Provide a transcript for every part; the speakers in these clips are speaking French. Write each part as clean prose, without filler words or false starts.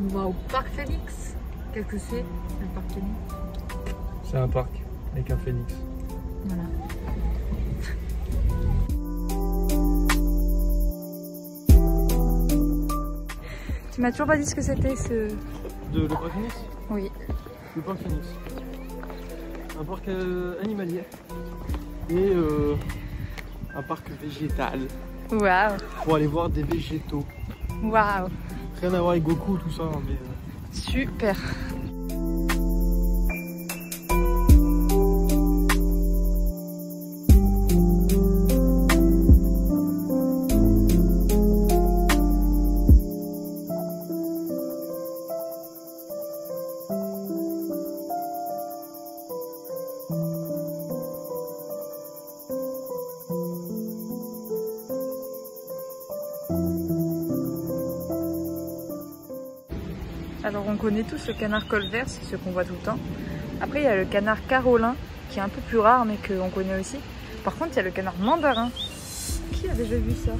On va au parc Phoenix. Qu'est-ce que c'est le parc Phoenix? C'est un parc avec un phénix. Voilà. Tu m'as toujours pas dit ce que c'était ce... Le parc Phoenix? Oui. Le parc Phoenix. Un parc animalier. Et un parc végétal. Waouh. Pour aller voir des végétaux. Waouh. Rien à voir avec Goku, tout ça, mais... Super. Alors on connaît tous le canard colvert, c'est ce qu'on voit tout le temps. Après il y a le canard carolin qui est un peu plus rare mais qu'on connaît aussi. Par contre il y a le canard mandarin. Qui a déjà vu ça?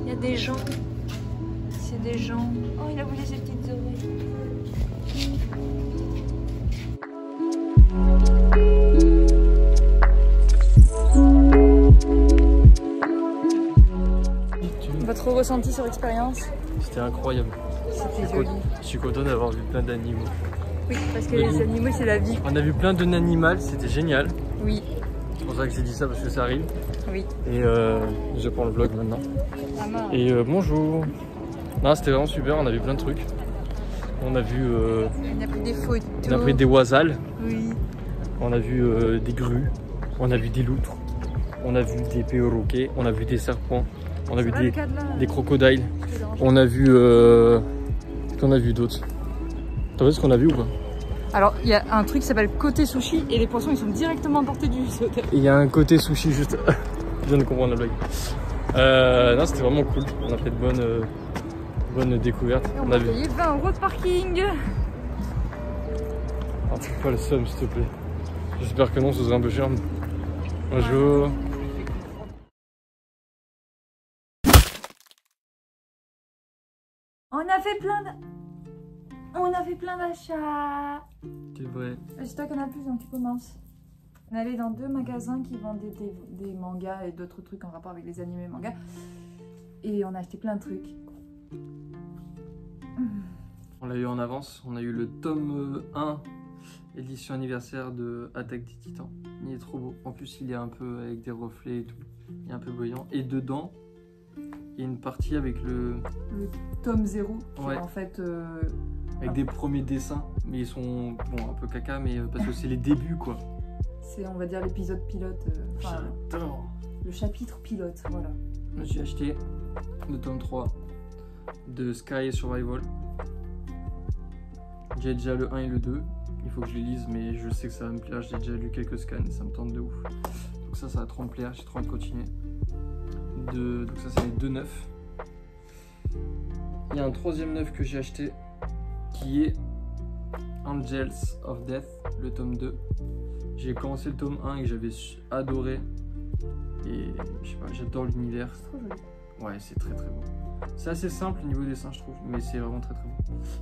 Il y a des gens. C'est des gens. Oh, il a bougé ses petites oreilles. Votre ressenti sur l'expérience? C'était incroyable. C'était joli. Je suis content d'avoir vu plein d'animaux. Oui, parce que les animaux, c'est la vie. On a vu plein de animaux, c'était génial. Oui. C'est pour ça que j'ai dit ça, parce que ça arrive. Oui. Et je prends le vlog maintenant. Ah, mince. Et bonjour. Non, c'était vraiment super, on a vu plein de trucs. On a vu... On a pris des photos. on a pris des oisals. Oui. On a vu des grues. On a vu des loutres. On a vu des perroquets. On a vu des serpents. On a vu des crocodiles. On a vu... Qu'en a vu d'autres? T'as vu ce qu'on a vu ou pas? Alors, il y a un truc qui s'appelle côté sushi et les poissons, ils sont directement emportés du hôtel. Il y a un côté sushi juste... Je viens de comprendre la blague. Non, c'était vraiment cool. On a fait de bonnes découvertes. Et on a payé 20 € de parking. Ah, fais pas le somme, s'il te plaît. J'espère que non, ce serait un peu cher. Bonjour. On a fait plein d'achats. C'est vrai. J'espère qu'il y en a plus, donc tu commences. On est allé dans 2 magasins qui vendaient des mangas et d'autres trucs en rapport avec les animés mangas. Et on a acheté plein de trucs. On l'a eu en avance. On a eu le tome 1, édition anniversaire de Attaque des Titans. Il est trop beau. En plus, il est un peu avec des reflets et tout. Il est un peu brillant. Et dedans, il y a une partie avec le tome 0, qui ouais. est en fait... avec des premiers dessins. Mais ils sont bon, un peu caca, mais parce que c'est les débuts, quoi. C'est, on va dire, l'épisode pilote. J'adore. Le chapitre pilote, voilà. J'ai acheté le tome 3 de Sky Survival. J'ai déjà le 1 et le 2. Il faut que je les lise, mais je sais que ça va me plaire. J'ai déjà lu quelques scans et ça me tente de ouf. Donc ça va trop me plaire. J'ai trop envie de continuer. Donc ça, c'est les 2 neufs. Il y a un troisième neuf que j'ai acheté qui est Angels of Death, le tome 2. J'ai commencé le tome 1 et j'avais adoré. Et je sais pas, j'adore l'univers. C'est trop joli. Ouais, c'est très très beau. C'est assez simple au niveau dessin, je trouve, mais c'est vraiment très très beau.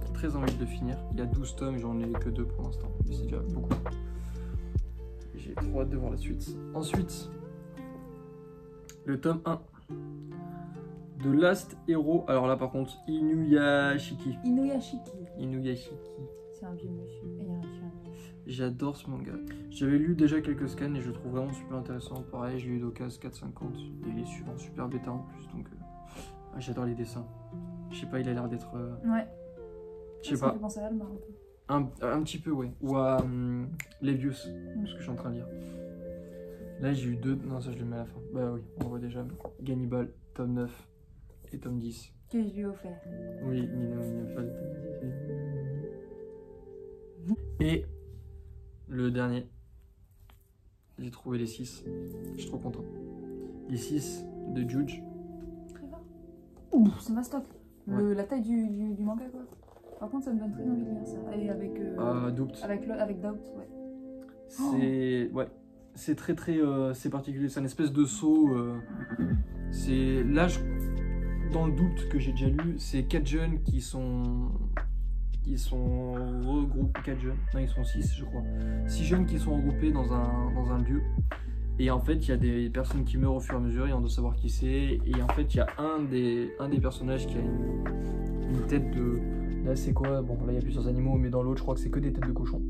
J'ai très envie de le finir. Il y a 12 tomes, j'en ai que 2 pour l'instant, mais c'est déjà beaucoup. J'ai trop hâte de voir la suite. Ensuite, le tome 1 de Last Hero. Alors là, par contre, Inuyashiki. Inuyashiki. C'est un vieux monsieur. Et il y a un chien. J'adore ce manga. J'avais lu déjà quelques scans et je le trouve vraiment super intéressant. Pareil, j'ai eu d'occasion 4,50 et il est en super bêta en plus, donc j'adore les dessins. Je sais pas, il a l'air d'être. Ouais. Je sais Ça pas. me fait penser à Almar un peu. Un petit peu, ouais. Ou à Levius, ce que je suis en train de lire. Là, j'ai eu 2. Non, ça, je le mets à la fin. Bah oui, on voit déjà. Gannibal, tome 9 et tome 10. Que je lui ai offert. Oui, et le dernier, j'ai trouvé les 6. Je suis trop content. Les 6 de Juge. Ouh, c'est ma stock. Ouais. La taille du manga, quoi. Par contre, ça me donne très envie de lire ça. Et avec. Doubt. Avec Doubt, ouais. C'est. Ouais. C'est très très. C'est particulier. C'est une espèce de saut. C'est. Là, dans le Doubt que j'ai déjà lu, c'est 4 jeunes qui sont. Ils sont regroupés. 4 jeunes. Non, ils sont 6, je crois. 6 jeunes qui sont regroupés dans un lieu. Et en fait, il y a des personnes qui meurent au fur et à mesure et on doit savoir qui c'est. Et en fait, il y a un des personnages qui a une tête de. Là, c'est quoi? Bon, là, il y a plusieurs animaux, mais dans l'autre, je crois que c'est que des têtes de cochon.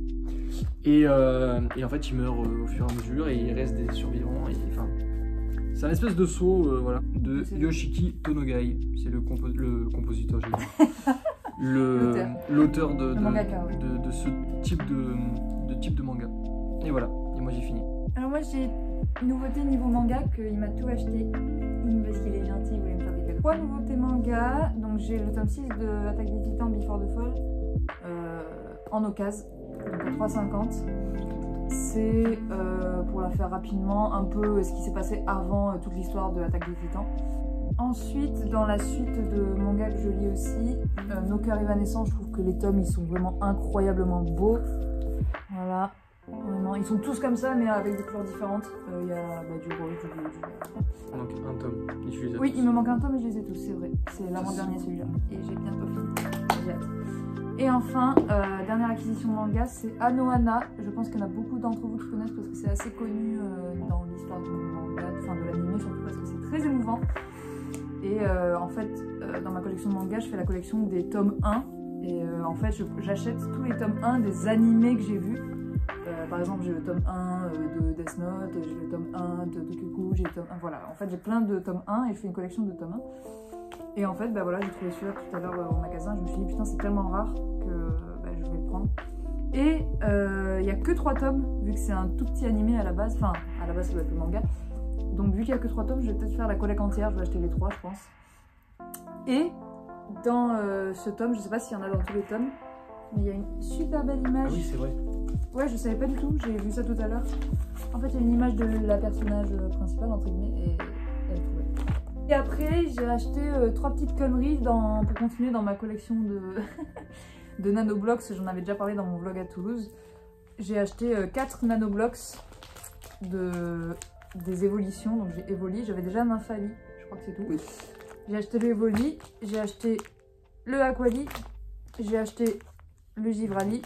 Et en fait, il meurt au fur et à mesure et il reste des survivants. Enfin, c'est un espèce de saut voilà, de Yoshiki Tonogai. C'est le compositeur, j'ai dit. L'auteur de ce type de manga. Et voilà, et moi j'ai fini. Alors moi j'ai une nouveauté niveau manga qu'il m'a tout acheté. Parce qu'il est gentil, il voulait me faire des cadeaux. 3 nouveautés manga, donc j'ai le tome 6 de Attaque des Titans Before the Fall en occasion, donc à 3,50. C'est, pour la faire rapidement, un peu ce qui s'est passé avant toute l'histoire de Attaque des Titans. Ensuite, dans la suite de manga que je lis aussi, Nos cœurs évanescents, je trouve que les tomes ils sont vraiment incroyablement beaux. Voilà, vraiment, ils sont tous comme ça mais avec des couleurs différentes. Il y a du rose, du bleu, du vert. Il manque un tome. Oui, il me manque un tome et je les ai tous, c'est vrai. C'est l'avant-dernier celui-là. Et j'ai bientôt fini. J'ai hâte. Et enfin, dernière acquisition manga, c'est Anohana. Je pense qu'il y en a beaucoup d'entre vous qui connaissent parce que c'est assez connu dans l'histoire du manga, enfin de l'anime, surtout parce que c'est très émouvant. Et en fait, dans ma collection de manga, je fais la collection des tomes 1. Et en fait, j'achète tous les tomes 1 des animés que j'ai vus. Par exemple, j'ai le tome 1 de Death Note, j'ai le tome 1 de Tokyuku, j'ai le tome 1. Voilà, en fait, j'ai plein de tomes 1 et je fais une collection de tomes 1. Et en fait, bah voilà, j'ai trouvé celui-là tout à l'heure au magasin. Je me suis dit, putain, c'est tellement rare que je vais le prendre. Et il n'y a que 3 tomes, vu que c'est un tout petit animé à la base. Enfin, à la base, ça doit être le manga. Donc vu qu'il n'y a que 3 tomes, je vais peut-être faire la collecte entière, je vais acheter les 3 je pense. Et dans ce tome, je sais pas s'il y en a dans tous les tomes, mais il y a une super belle image. Ah oui, c'est vrai. Ouais, je savais pas du tout, j'ai vu ça tout à l'heure. En fait, il y a une image de la personnage principale, entre guillemets, et elle est trop belle. Et après, j'ai acheté 3 petites conneries pour continuer dans ma collection de nanoblocks. J'en avais déjà parlé dans mon vlog à Toulouse. J'ai acheté 4 nanoblocks des évolutions, donc j'ai Evoli, j'avais déjà un Nymphali, je crois que c'est tout. Oui. J'ai acheté le Evoli, j'ai acheté le Aquali, j'ai acheté le Givrali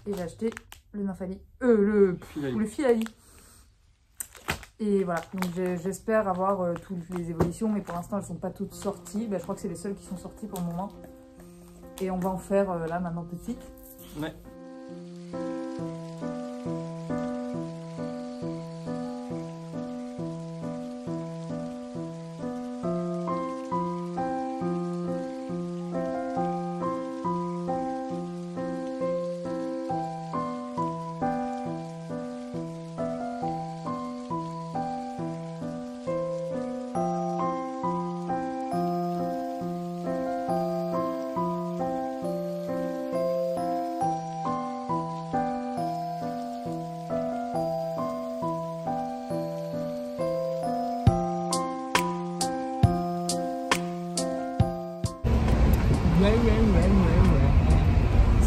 et j'ai acheté le Nymphali, le Filali. Et voilà, donc j'espère avoir toutes les évolutions, mais pour l'instant elles sont pas toutes sorties. Je crois que c'est les seules qui sont sorties pour le moment. Et on va en faire là maintenant tout de suite. Ouais.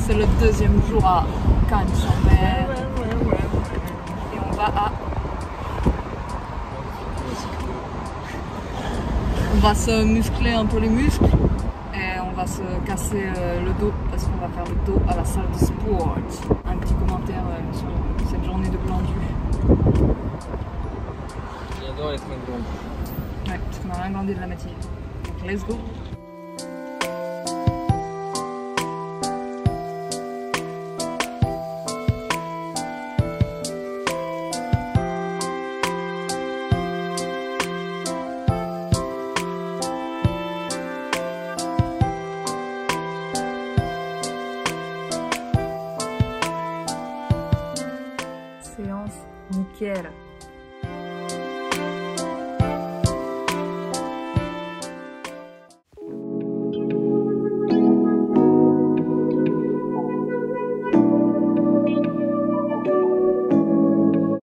C'est le deuxième jour à Cannes-sur-Mer. Et on va à On va se muscler un peu les muscles et on va se casser le dos parce qu'on va faire le dos à la salle de sport. Un petit commentaire sur cette journée de glandu. J'adore être un gland. Ouais, parce qu'on a rien glandé de la matinée. Donc let's go. Séance nickel.